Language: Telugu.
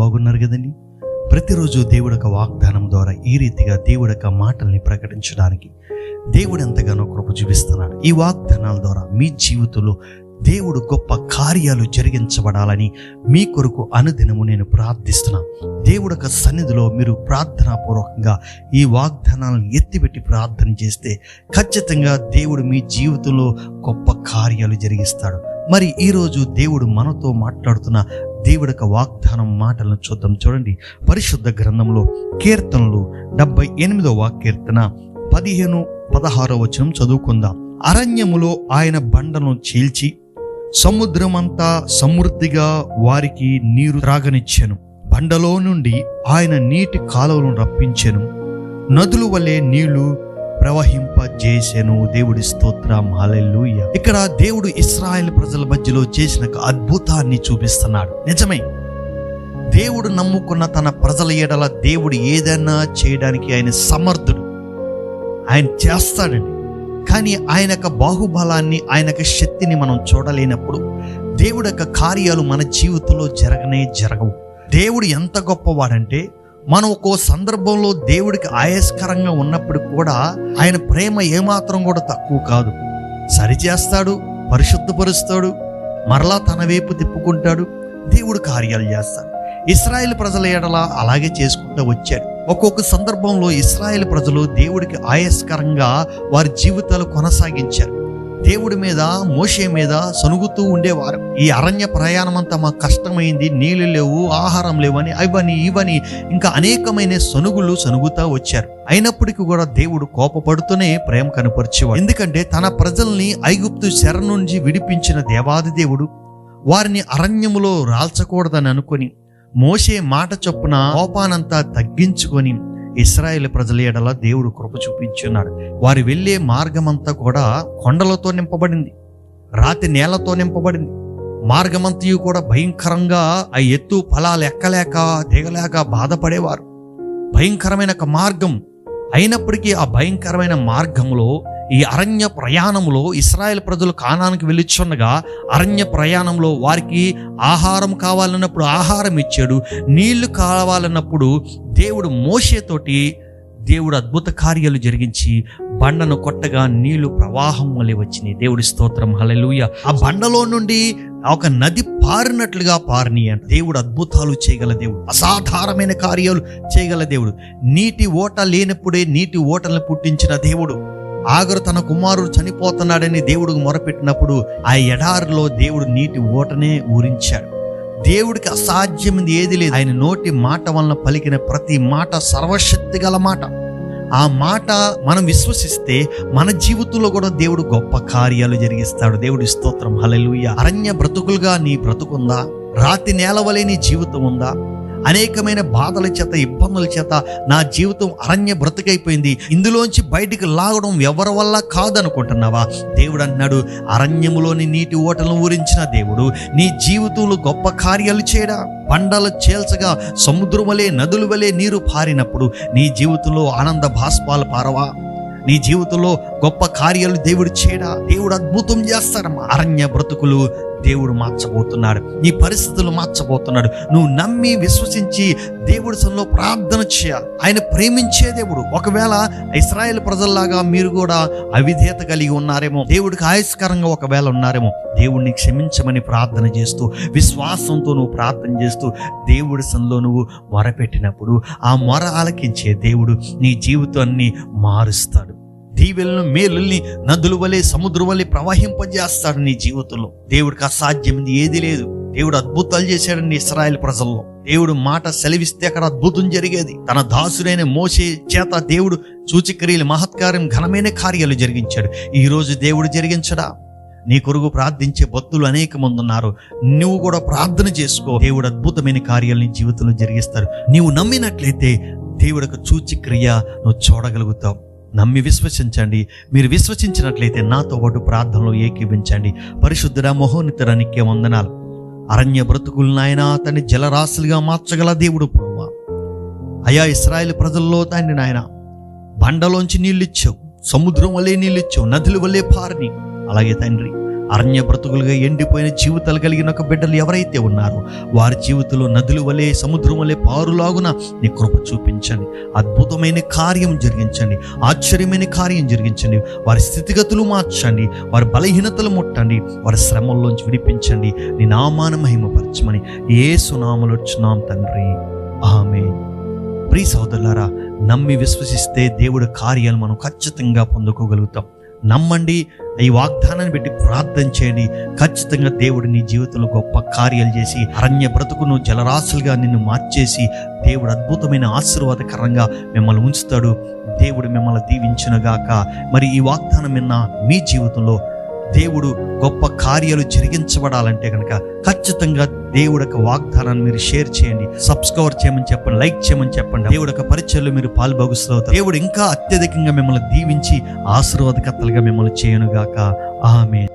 బాగున్నారు కదండి. ప్రతిరోజు దేవుడి యొక్క వాగ్దానం ద్వారా ఈ రీతిగా దేవుడి యొక్క మాటల్ని ప్రకటించడానికి దేవుడు ఎంతగానో కృప చూపిస్తున్నాడు. ఈ వాగ్దానాల ద్వారా మీ జీవితంలో దేవుడు గొప్ప కార్యాలు జరిగించబడాలని మీ కొరకు అనుదినము నేను ప్రార్థిస్తున్నాను. దేవుడి యొక్క సన్నిధిలో మీరు ప్రార్థనాపూర్వకంగా ఈ వాగ్దానాలను ఎత్తిపెట్టి ప్రార్థన చేస్తే ఖచ్చితంగా దేవుడు మీ జీవితంలో గొప్ప కార్యాలు జరిగిస్తాడు. మరి ఈరోజు దేవుడు మనతో మాట్లాడుతున్న దేవుడి యొక్క వాగ్దానం మాటలను చూద్దాం. చూడండి, పరిశుద్ధ గ్రంథంలో కీర్తనలు 78వ కీర్తన 15-16 వచనం చదువుకుందాం. అరణ్యములో ఆయన బండను చీల్చి సముద్రమంతా సమృద్ధిగా వారికి నీరు త్రాగనిచ్చెను. బండలో నుండి ఆయన నీటి కాలువలను రప్పించెను, నదుల వలె నీళ్లు ప్రవహింపజేసెను. దేవుడి స్తోత్రం, హల్లెలూయా. ఇక్కడ దేవుడు ఇశ్రాయేలు ప్రజల మధ్యలో చేసిన అద్భుతాన్ని చూపిస్తున్నాడు. నిజమే, దేవుడు నమ్ముకున్న తన ప్రజల ఎడల దేవుడు ఏదైనా చేయడానికి ఆయన సమర్థుడు, ఆయన చేస్తాడండి. కానీ ఆయన యొక్క బాహుబలాన్ని, ఆయన యొక్క శక్తిని మనం చూడలేనప్పుడు దేవుడి యొక్క కార్యాలు మన జీవితంలో జరగవు. దేవుడు ఎంత గొప్పవాడంటే మనం ఒక్కో సందర్భంలో దేవుడికి ఆయాస్కరంగా ఉన్నప్పుడు కూడా ఆయన ప్రేమ ఏమాత్రం కూడా తక్కువ కాదు. సరిచేస్తాడు, పరిశుద్ధపరుస్తాడు, మరలా తన వైపు తిప్పుకుంటాడు, దేవుడు కార్యాలు చేస్తాడు. ఇశ్రాయేలు ప్రజల ఎడల అలాగే చేసుకుంటూ వచ్చాడు. ఒక్కొక్క సందర్భంలో ఇశ్రాయేలు ప్రజలు దేవుడికి ఆయాస్కరంగా వారి జీవితాలు కొనసాగించారు. దేవుడి మీద, మోషే మీద సనుగుతూ ఉండేవారు. ఈ అరణ్య ప్రయాణం అంతా మాకు కష్టమైంది, నీళ్లు లేవు, ఆహారం లేవని, ఇవని ఇంకా అనేకమైన సనుగుతూ వచ్చారు. అయినప్పటికీ కూడా దేవుడు కోపపడుతూనే ప్రేమ కనపరిచేవాడు. ఎందుకంటే తన ప్రజల్ని ఐగుప్తు చెర నుంచి విడిపించిన దేవాది దేవుడు వారిని అరణ్యములో రాల్చకూడదని అనుకొని మోషే మాట చొప్పున కోపానంతా తగ్గించుకొని ఇశ్రాయేలు ప్రజల ఎడల దేవుడు కృప చూపించున్నాడు. వారు వెళ్ళే మార్గమంతా కూడా కొండలతో నింపబడింది, రాతి నేలతో నింపబడింది. మార్గమంతయు కూడా భయంకరంగా ఆ ఎత్తు ఫలాలు ఎక్కలేక దిగలేక బాధపడేవారు. భయంకరమైన మార్గం అయినప్పటికీ ఆ భయంకరమైన మార్గంలో, ఈ అరణ్య ప్రయాణంలో ఇశ్రాయేలు ప్రజలు కానానికి వెళ్ళిచుండగా అరణ్య ప్రయాణంలో వారికి ఆహారం కావాలన్నప్పుడు ఆహారం ఇచ్చాడు, నీళ్లు కావాలన్నప్పుడు దేవుడు మోషేతోటి దేవుడు అద్భుత కార్యాలు జరిగించి బండను కొట్టగా నీళ్లు ప్రవాహం వలె వచ్చినాయి. దేవుడి స్తోత్రం, హల్లెలూయా. ఆ బండలో నుండి ఒక నది పారినట్లుగా పారిని అంట. దేవుడు అద్భుతాలు చేయగల దేవుడు, అసాధారణమైన కార్యాలు చేయగల దేవుడు. నీటి ఓట లేనప్పుడే నీటి ఓటలను పుట్టించిన దేవుడు. ఆగరు తన కుమారుడు చనిపోతున్నాడని దేవుడికి మొరపెట్టినప్పుడు ఆ ఎడారిలో దేవుడు నీటి ఓటనే ఊరించాడు. దేవుడికి అసాధ్యమైంది ఏది లేదు. ఆయన నోటి మాట వలన పలికిన ప్రతి మాట సర్వశక్తి గల మాట. ఆ మాట మనం విశ్వసిస్తే మన జీవితంలో కూడా దేవుడు గొప్ప కార్యాలు జరిగిస్తాడు. దేవుడి స్తోత్రం, హల్లెలూయా. అరణ్య బ్రతుకులుగా నీ బ్రతుకుందా? రాతి నేల వలె నీ జీవితం ఉందా? అనేకమైన బాధల చేత, ఇబ్బందుల చేత నా జీవితం అరణ్య బ్రతుకైపోయింది, ఇందులోంచి బయటికి లాగడం ఎవరి వల్ల కాదనుకుంటున్నావా? దేవుడు అన్నాడు, అరణ్యములోని నీటి ఓటలను ఊరించిన దేవుడు నీ జీవితంలో గొప్ప కార్యాలు చేయడా. బండలు చేల్చగా సముద్రం వలె, నదుల వలె నీరు పారినప్పుడు నీ జీవితంలో ఆనంద భాష్పాలు పారవా? నీ జీవితంలో గొప్ప కార్యాలు దేవుడు చేయడా? దేవుడు అద్భుతం చేస్తాడమ్మా. అరణ్య బ్రతుకులు దేవుడు మార్చబోతున్నాడు, నీ పరిస్థితులు మార్చబోతున్నాడు. నువ్వు నమ్మి విశ్వసించి దేవుడి సన్నిధిలో ప్రార్థన చేయాలి. ఆయన ప్రేమించే దేవుడు. ఒకవేళ ఇశ్రాయేలు ప్రజల్లాగా మీరు కూడా అవిధేయత కలిగి ఉన్నారేమో, దేవుడికి ఆయాస్కరంగా ఒకవేళ ఉన్నారేమో, దేవుడిని క్షమించమని ప్రార్థన చేస్తూ, విశ్వాసంతో నువ్వు ప్రార్థన చేస్తూ దేవుడి సన్నిధిలో నువ్వు మొరపెట్టినప్పుడు ఆ మొర ఆలకించే దేవుడు నీ జీవితాన్ని మారుస్తాడు. దీవెలను, మేలుల్ని నదుల వలె, సముద్రం వలె ప్రవహింపజేస్తాడు నీ జీవితంలో. దేవుడికి అసాధ్యమైంది ఏది లేదు. దేవుడు అద్భుతాలు చేశాడండి ఇశ్రాయేలు ప్రజల్లో. దేవుడు మాట సెలవిస్తే అక్కడ అద్భుతం జరిగేది. తన దాసుడైన మోషే చేత దేవుడు సూచక్రియలు, మహత్కార్యం, ఘనమైన కార్యాలు జరిగించాడు. ఈరోజు దేవుడు జరిగించడా? నీ కొరకు ప్రార్థించే భక్తులు అనేక మంది ఉన్నారు. నువ్వు కూడా ప్రార్థన చేసుకో. దేవుడు అద్భుతమైన కార్యాలు నీ జీవితంలో జరిగిస్తాడు. నీవు నమ్మినట్లయితే దేవుడి యొక్క సూచక్రియ నువ్వు చూడగలుగుతావు. నమ్మి విశ్వసించండి. మీరు విశ్వసించినట్లయితే నాతో పాటు ప్రార్థనలో ఏకీభించండి. పరిశుద్ధుడా, మహోన్నతుడా, నీకే వందనాలు. అరణ్య బ్రతుకులు నాయన తండ్రి జలరాశులుగా మార్చగల దేవుడు ప్రభువా. అయా ఇశ్రాయేలు ప్రజల్లో తండ్రి నాయన బండలోంచి నీళ్ళు ఇచ్చావు, సముద్రం వల్లే నీళ్ళు ఇచ్చావు, నదుల వల్లే పారిని. అలాగే తండ్రి అరణ్య బ్రతుకులుగా ఎండిపోయిన జీవితాలు కలిగిన ఒక బిడ్డలు ఎవరైతే ఉన్నారో వారి జీవితంలో నదుల వలె, సముద్రం వలె పారులాగున నీ కృప చూపించండి. అద్భుతమైన కార్యం జరిగించండి, ఆశ్చర్యమైన కార్యం జరిగించండి. వారి స్థితిగతులు మార్చండి, వారి బలహీనతలు ముట్టండి, వారి శ్రమల్లోంచి విడిపించండి. నీ నామాన్ని మహిమపరచమని యేసు నామములో అడుగుచున్నాం తండ్రి, ఆమేన్. ప్రియ సోదరులారా, నమ్మి విశ్వసిస్తే దేవుడి కార్యాలు మనం ఖచ్చితంగా పొందుకోగలుగుతాం. నమ్మండి, ఈ వాగ్దానాన్ని పెట్టి ప్రార్థన చేయండి. ఖచ్చితంగా దేవుడు నీ జీవితంలో గొప్ప కార్యాలు చేసి అరణ్య బ్రతుకును జలరాశులుగా నిన్ను మార్చేసి దేవుడు అద్భుతమైన ఆశీర్వాదకరంగా మిమ్మల్ని ఉంచుతాడు. దేవుడు మిమ్మల్ని దీవించునుగాక. మరి ఈ వాగ్దానం విన్న మీ జీవితంలో దేవుడు గొప్ప కార్యాలు జరిగించబడాలంటే కనుక ఖచ్చితంగా దేవుడి యొక్క వాగ్దానాన్ని మీరు షేర్ చేయండి, సబ్స్క్రైబ్ చేయమని చెప్పండి, లైక్ చేయమని చెప్పండి. దేవుడి యొక్క పరిచయంలో మీరు పాలుభాగస్తులవుతారు. దేవుడు ఇంకా అత్యధికంగా మిమ్మల్ని దీవించి ఆశీర్వాదకర్తలుగా మిమ్మల్ని చేయనుగాక. ఆమేన్.